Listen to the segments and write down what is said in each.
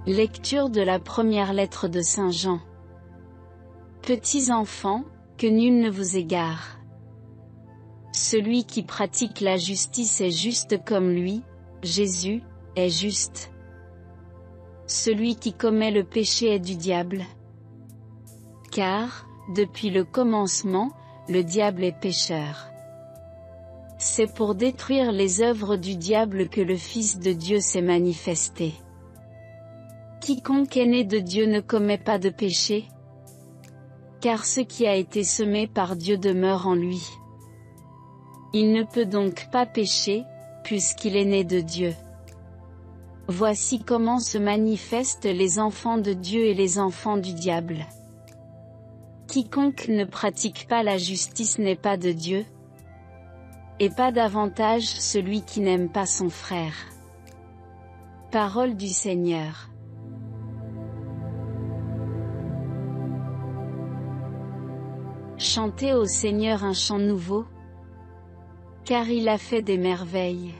Lecture de la première lettre de Saint Jean. Petits enfants, que nul ne vous égare. Celui qui pratique la justice est juste comme lui, Jésus, est juste. Celui qui commet le péché est du diable. Car, depuis le commencement, le diable est pécheur. C'est pour détruire les œuvres du diable que le Fils de Dieu s'est manifesté. Quiconque est né de Dieu ne commet pas de péché, car ce qui a été semé par Dieu demeure en lui. Il ne peut donc pas pécher, puisqu'il est né de Dieu. Voici comment se manifestent les enfants de Dieu et les enfants du diable. Quiconque ne pratique pas la justice n'est pas de Dieu, et pas davantage celui qui n'aime pas son frère. Parole du Seigneur. Chantez au Seigneur un chant nouveau, car il a fait des merveilles.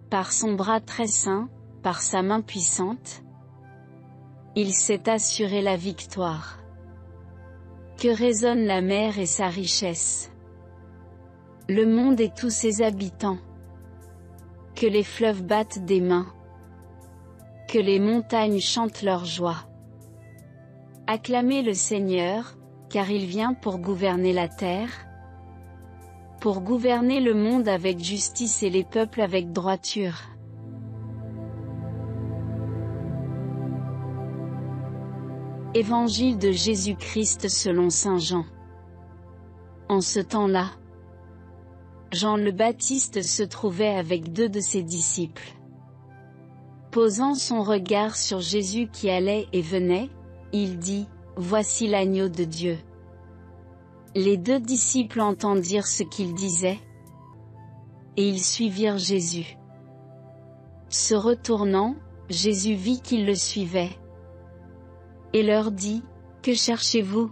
Par son bras très saint, par sa main puissante, il s'est assuré la victoire. Que résonne la mer et sa richesse, le monde et tous ses habitants. Que les fleuves battent des mains, que les montagnes chantent leur joie. Acclamez le Seigneur, car il vient pour gouverner la terre, pour gouverner le monde avec justice et les peuples avec droiture. Évangile de Jésus-Christ selon Saint Jean. En ce temps-là, Jean le Baptiste se trouvait avec 2 de ses disciples. Posant son regard sur Jésus qui allait et venait, il dit, « Voici l'agneau de Dieu ». Les 2 disciples entendirent ce qu'il disait, et ils suivirent Jésus. Se retournant, Jésus vit qu'ils le suivaient, et leur dit, « Que cherchez-vous »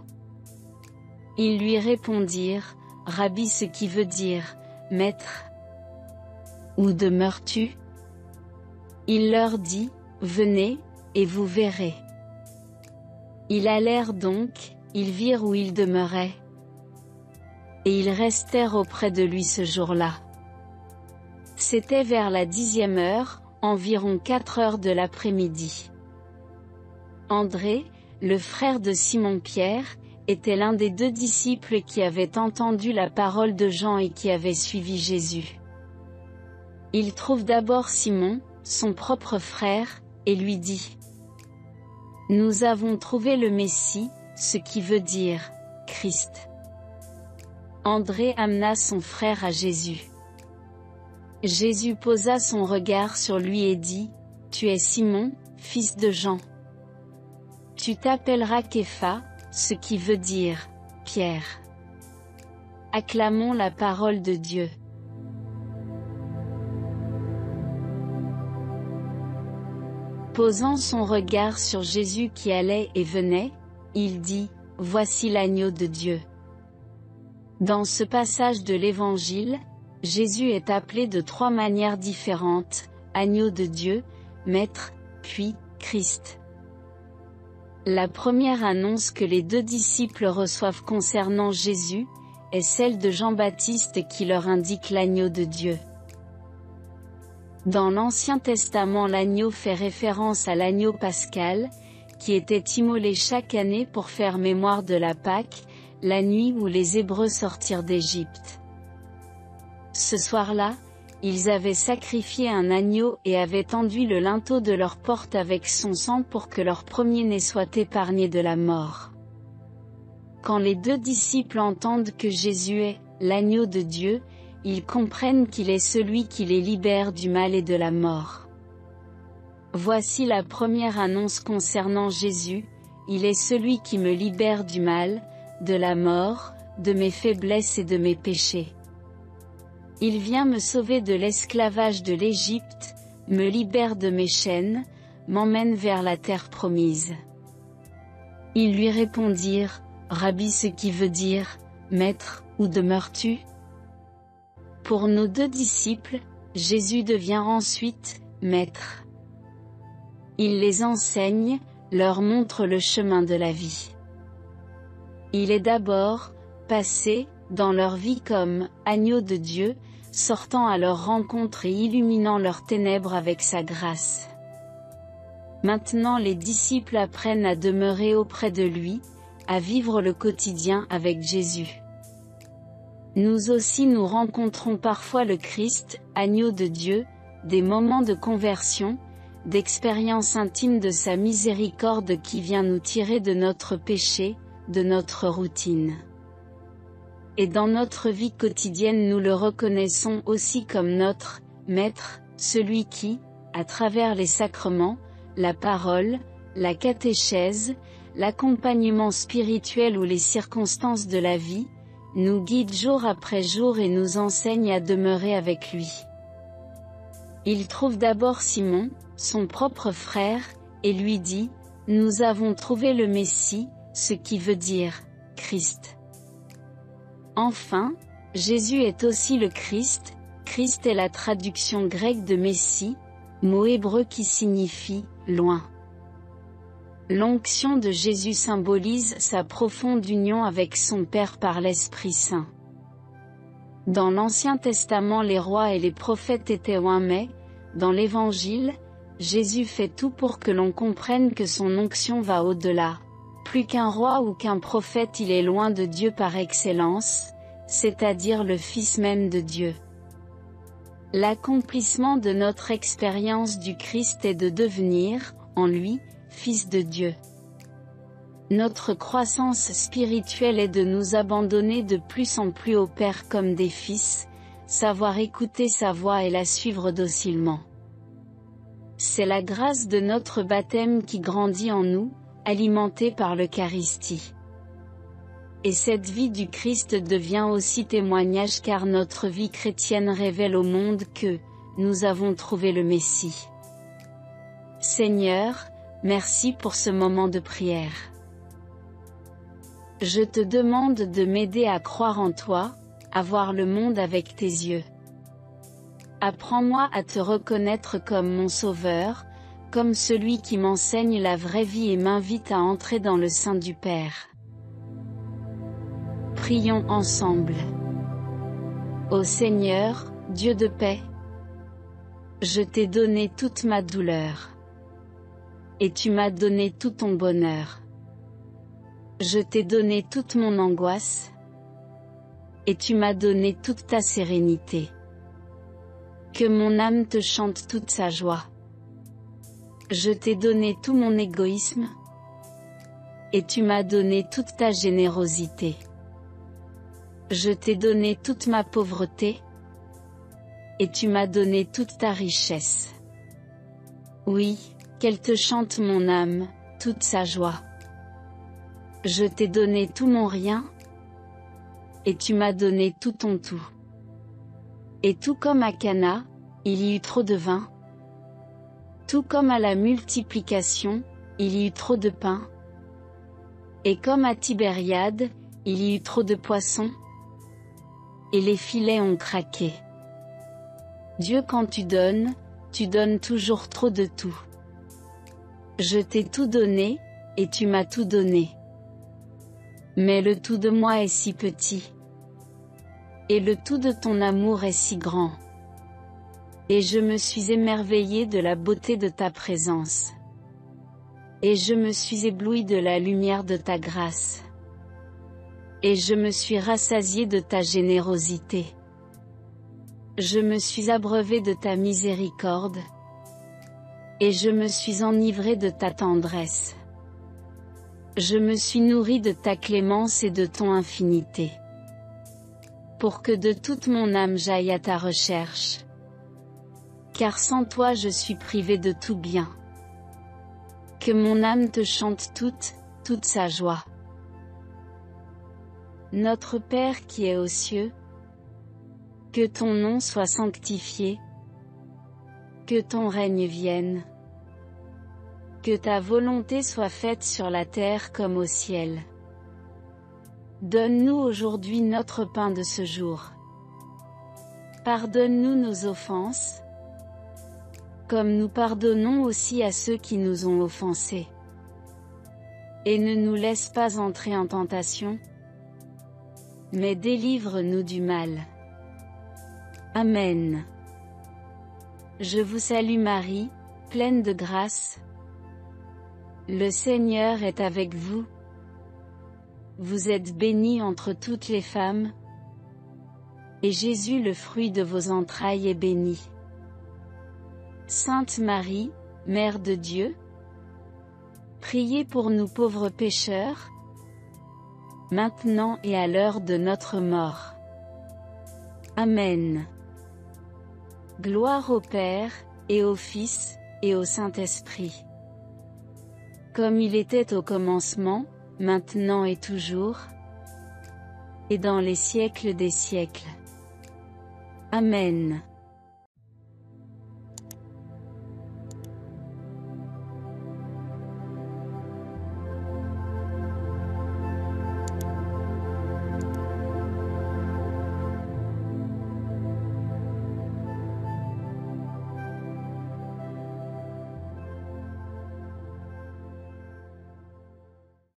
Ils lui répondirent, « Rabbi » ce qui veut dire, « Maître ». « Où demeures-tu » Il leur dit, « Venez, et vous verrez ». Ils allèrent donc, ils virent où il demeurait, et ils restèrent auprès de lui ce jour-là. C'était vers la 10e heure, environ 4 heures de l'après-midi. André, le frère de Simon-Pierre, était l'un des 2 disciples qui avaient entendu la parole de Jean et qui avaient suivi Jésus. Il trouve d'abord Simon, son propre frère, et lui dit, « Nous avons trouvé le Messie, ce qui veut dire, Christ. » André amena son frère à Jésus. Jésus posa son regard sur lui et dit, « Tu es Simon, fils de Jean. Tu t'appelleras Képha, ce qui veut dire, Pierre. » Acclamons la parole de Dieu. Posant son regard sur Jésus qui allait et venait, il dit, « Voici l'agneau de Dieu ». Dans ce passage de l'Évangile, Jésus est appelé de 3 manières différentes, agneau de Dieu, Maître, puis, Christ. La première annonce que les 2 disciples reçoivent concernant Jésus, est celle de Jean-Baptiste qui leur indique l'agneau de Dieu. Dans l'Ancien Testament, l'agneau fait référence à l'agneau pascal, qui était immolé chaque année pour faire mémoire de la Pâque, la nuit où les Hébreux sortirent d'Égypte. Ce soir-là, ils avaient sacrifié un agneau et avaient enduit le linteau de leur porte avec son sang pour que leur premier-né soit épargné de la mort. Quand les 2 disciples entendent que Jésus est l'agneau de Dieu, ils comprennent qu'il est celui qui les libère du mal et de la mort. Voici la première annonce concernant Jésus, il est celui qui me libère du mal, de la mort, de mes faiblesses et de mes péchés. Il vient me sauver de l'esclavage de l'Égypte, me libère de mes chaînes, m'emmène vers la terre promise. Ils lui répondirent, « Rabbi » ce qui veut dire, « Maître, où demeures-tu » Pour nos 2 disciples, Jésus devient ensuite, Maître. Il les enseigne, leur montre le chemin de la vie. Il est d'abord passé, dans leur vie comme agneau de Dieu, sortant à leur rencontre et illuminant leurs ténèbres avec sa grâce. Maintenant les disciples apprennent à demeurer auprès de lui, à vivre le quotidien avec Jésus. Nous aussi nous rencontrons parfois le Christ, agneau de Dieu, des moments de conversion, d'expériences intimes de sa miséricorde qui vient nous tirer de notre péché, de notre routine. Et dans notre vie quotidienne nous le reconnaissons aussi comme notre Maître, celui qui, à travers les sacrements, la parole, la catéchèse, l'accompagnement spirituel ou les circonstances de la vie, nous guide jour après jour et nous enseigne à demeurer avec lui. Il trouve d'abord Simon, son propre frère, et lui dit, « Nous avons trouvé le Messie », ce qui veut dire « Christ ». Enfin, Jésus est aussi le Christ. Christ est la traduction grecque de Messie, mot hébreu qui signifie « loin ». L'onction de Jésus symbolise sa profonde union avec son Père par l'Esprit Saint. Dans l'Ancien Testament les rois et les prophètes étaient oints mais, dans l'Évangile, Jésus fait tout pour que l'on comprenne que son onction va au-delà. Plus qu'un roi ou qu'un prophète, il est loin de Dieu par excellence, c'est-à-dire le Fils même de Dieu. L'accomplissement de notre expérience du Christ est de devenir, en lui, Fils de Dieu. Notre croissance spirituelle est de nous abandonner de plus en plus au Père comme des fils, savoir écouter sa voix et la suivre docilement. C'est la grâce de notre baptême qui grandit en nous, alimentée par l'Eucharistie. Et cette vie du Christ devient aussi témoignage car notre vie chrétienne révèle au monde que nous avons trouvé le Messie. Seigneur, merci pour ce moment de prière. Je te demande de m'aider à croire en toi, à voir le monde avec tes yeux. Apprends-moi à te reconnaître comme mon Sauveur, comme celui qui m'enseigne la vraie vie et m'invite à entrer dans le sein du Père. Prions ensemble. Ô Seigneur, Dieu de paix, je t'ai donné toute ma douleur. Et tu m'as donné tout ton bonheur. Je t'ai donné toute mon angoisse. Et tu m'as donné toute ta sérénité. Que mon âme te chante toute sa joie. Je t'ai donné tout mon égoïsme. Et tu m'as donné toute ta générosité. Je t'ai donné toute ma pauvreté. Et tu m'as donné toute ta richesse. Oui, qu'elle te chante mon âme, toute sa joie. Je t'ai donné tout mon rien. Et tu m'as donné tout ton tout. Et tout comme à Cana, il y eut trop de vin. Tout comme à la multiplication, il y eut trop de pain. Et comme à Tibériade, il y eut trop de poissons. Et les filets ont craqué. Dieu, quand tu donnes toujours trop de tout. Je t'ai tout donné, et tu m'as tout donné. Mais le tout de moi est si petit. Et le tout de ton amour est si grand. Et je me suis émerveillé de la beauté de ta présence. Et je me suis ébloui de la lumière de ta grâce. Et je me suis rassasié de ta générosité. Je me suis abreuvé de ta miséricorde. Et je me suis enivré de ta tendresse. Je me suis nourri de ta clémence et de ton infinité. Pour que de toute mon âme j'aille à ta recherche. Car sans toi je suis privé de tout bien. Que mon âme te chante toute sa joie. Notre Père qui es aux cieux, que ton nom soit sanctifié. Que ton règne vienne. Que ta volonté soit faite sur la terre comme au ciel. Donne-nous aujourd'hui notre pain de ce jour. Pardonne-nous nos offenses, comme nous pardonnons aussi à ceux qui nous ont offensés. Et ne nous laisse pas entrer en tentation, mais délivre-nous du mal. Amen. Je vous salue Marie, pleine de grâce. Le Seigneur est avec vous. Vous êtes bénie entre toutes les femmes, et Jésus, le fruit de vos entrailles, est béni. Sainte Marie, Mère de Dieu, priez pour nous pauvres pécheurs, maintenant et à l'heure de notre mort. Amen. Gloire au Père, et au Fils, et au Saint-Esprit. Comme il était au commencement, maintenant et toujours, et dans les siècles des siècles. Amen.